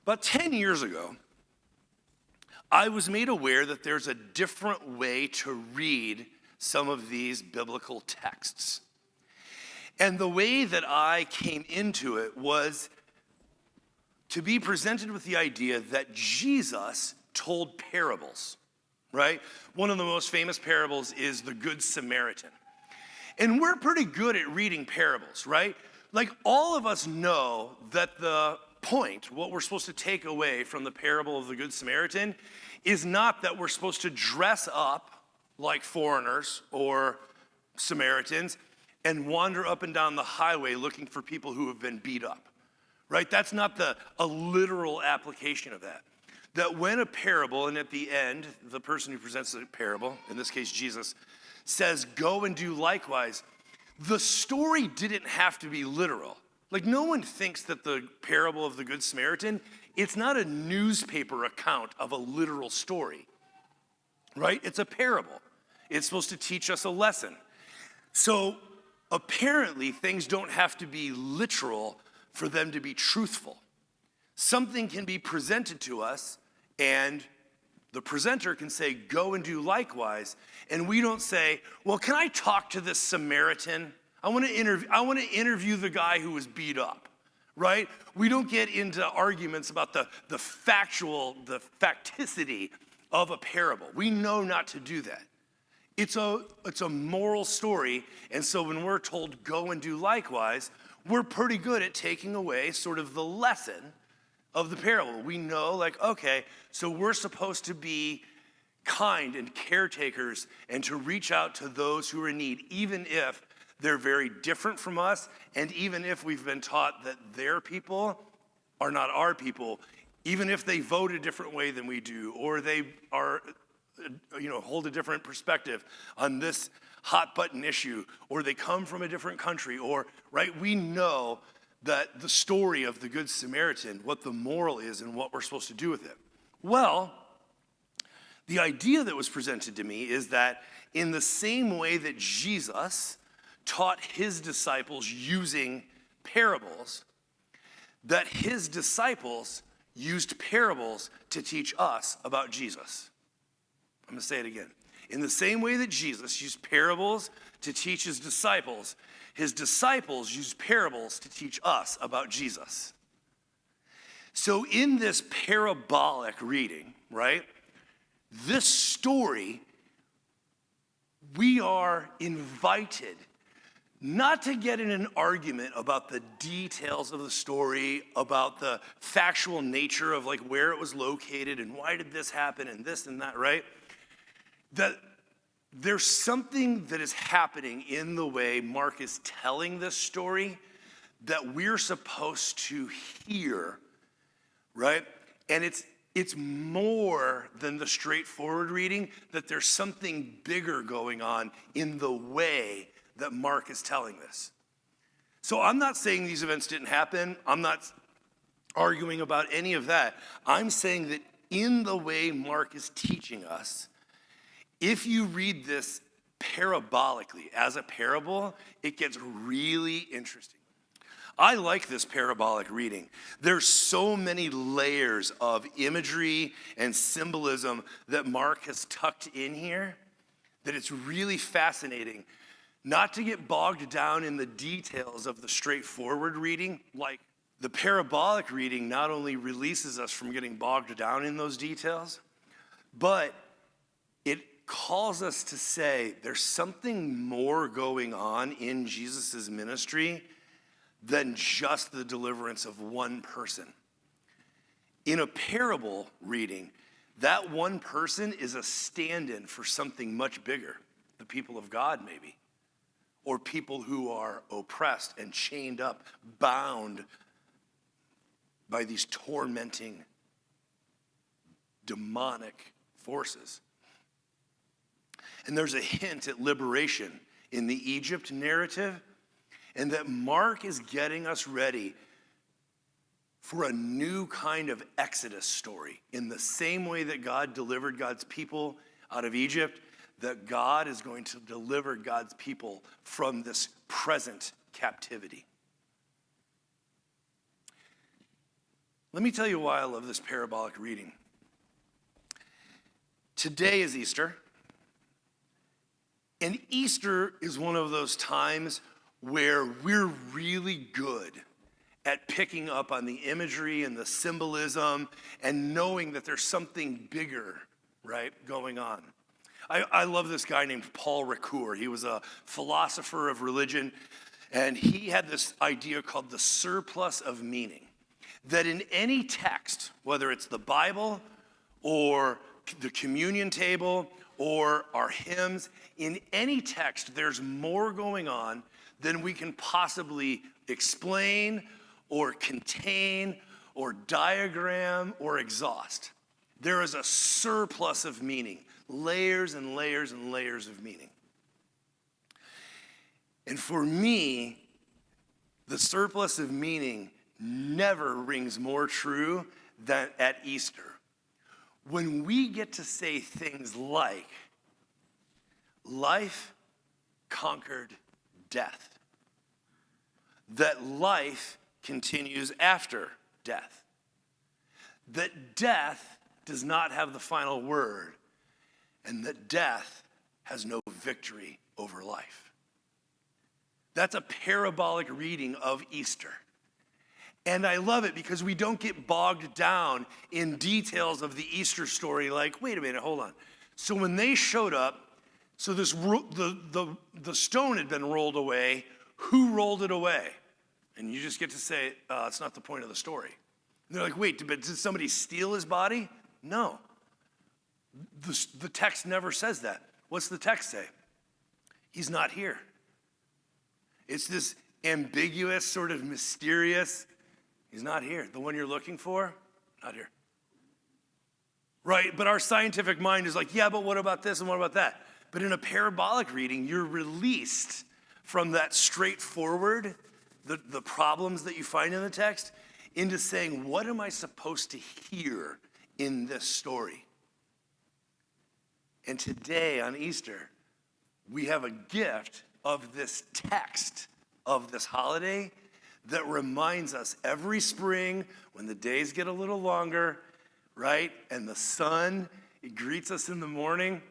About 10 years ago, I was made aware that there's a different way to read some of these biblical texts. And the way that I came into it was to be presented with the idea that Jesus told parables, right? One of the most famous parables is the Good Samaritan. And we're pretty good at reading parables, right? Like, all of us know that the point, what we're supposed to take away from the parable of the Good Samaritan, is not that we're supposed to dress up like foreigners or Samaritans and wander up and down the highway looking for people who have been beat up, right? That's not a literal application of that. That when a parable, and at the end, the person who presents the parable, in this case Jesus, says, go and do likewise, the story didn't have to be literal. Like, no one thinks that the parable of the Good Samaritan, it's not a newspaper account of a literal story, right? It's a parable. It's supposed to teach us a lesson. So apparently things don't have to be literal for them to be truthful. Something can be presented to us and the presenter can say, go and do likewise. And we don't say, well, can I talk to this Samaritan? I want to interview the guy who was beat up, right? We don't get into arguments about the facticity of a parable. We know not to do that. It's a moral story, and so when we're told go and do likewise, we're pretty good at taking away sort of the lesson of the parable. We know, like, okay, so we're supposed to be kind and caretakers and to reach out to those who are in need, even if they're very different from us, and even if we've been taught that their people are not our people, even if they vote a different way than we do, or they are, hold a different perspective on this hot button issue, or they come from a different country, or, right, we know that the story of the Good Samaritan, what the moral is and what we're supposed to do with it. Well, the idea that was presented to me is that in the same way that Jesus taught his disciples using parables, that his disciples used parables to teach us about Jesus. I'm going to say it again. In the same way that Jesus used parables to teach his disciples used parables to teach us about Jesus. So in this parabolic reading, right, this story, we are invited not to get in an argument about the details of the story, about the factual nature of like where it was located and why did this happen and this and that, right? That there's something that is happening in the way Mark is telling this story that we're supposed to hear, right? And it's more than the straightforward reading, that there's something bigger going on in the way that Mark is telling this. So I'm not saying these events didn't happen. I'm not arguing about any of that. I'm saying that in the way Mark is teaching us, if you read this parabolically as a parable, it gets really interesting. I like this parabolic reading. There's so many layers of imagery and symbolism that Mark has tucked in here that it's really fascinating not to get bogged down in the details of the straightforward reading. Like, the parabolic reading not only releases us from getting bogged down in those details, but it calls us to say there's something more going on in Jesus' ministry than just the deliverance of one person. In a parable reading, that one person is a stand-in for something much bigger, the people of God maybe, or people who are oppressed and chained up, bound by these tormenting demonic forces. And there's a hint at liberation in the Egypt narrative, and that Mark is getting us ready for a new kind of Exodus story. In the same way that God delivered God's people out of Egypt, that God is going to deliver God's people from this present captivity. Let me tell you why I love this parabolic reading. Today is Easter, and Easter is one of those times where we're really good at picking up on the imagery and the symbolism and knowing that there's something bigger, right, going on. I love this guy named Paul Ricoeur. He was a philosopher of religion, and he had this idea called the surplus of meaning. That in any text, whether it's the Bible or the communion table or our hymns, in any text, there's more going on than we can possibly explain or contain or diagram or exhaust. There is a surplus of meaning, layers and layers and layers of meaning. And for me, the surplus of meaning never rings more true than at Easter. When we get to say things like, life conquered death, that life continues after death, that death does not have the final word, and that death has no victory over life. That's a parabolic reading of Easter. And I love it because we don't get bogged down in details of the Easter story like, wait a minute, hold on. So when they showed up, so the stone had been rolled away. Who rolled it away? And you just get to say, it's not the point of the story. And they're like, wait, did somebody steal his body? No. The text never says that. What's the text say? He's not here. It's this ambiguous, sort of mysterious, he's not here. The one you're looking for, not here. Right, but our scientific mind is like, yeah, but what about this and what about that? But in a parabolic reading, you're released from that straightforward, the problems that you find in the text, into saying, what am I supposed to hear in this story? And today on Easter, we have a gift of this text of this holiday that reminds us every spring when the days get a little longer, right? And the sun, it greets us in the morning.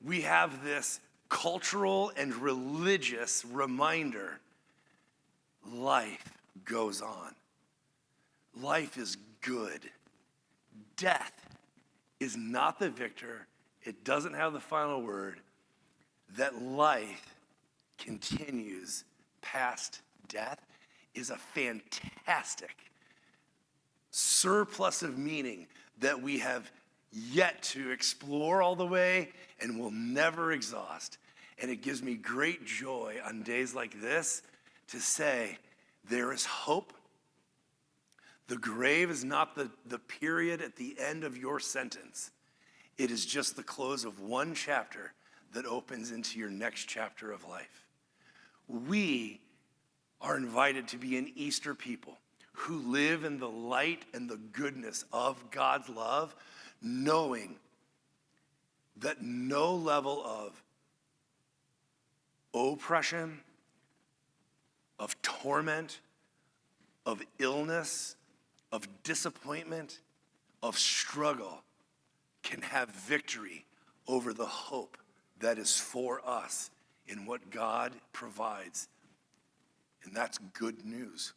We have this cultural and religious reminder. Life goes on. Life is good. Death is not the victor. It doesn't have the final word. That life continues past death is a fantastic surplus of meaning that we have yet to explore all the way and will never exhaust. And it gives me great joy on days like this to say, there is hope. The grave is not the period at the end of your sentence. It is just the close of one chapter that opens into your next chapter of life. We are invited to be an Easter people who live in the light and the goodness of God's love, knowing that no level of oppression, of torment, of illness, of disappointment, of struggle can have victory over the hope that is for us in what God provides. And that's good news.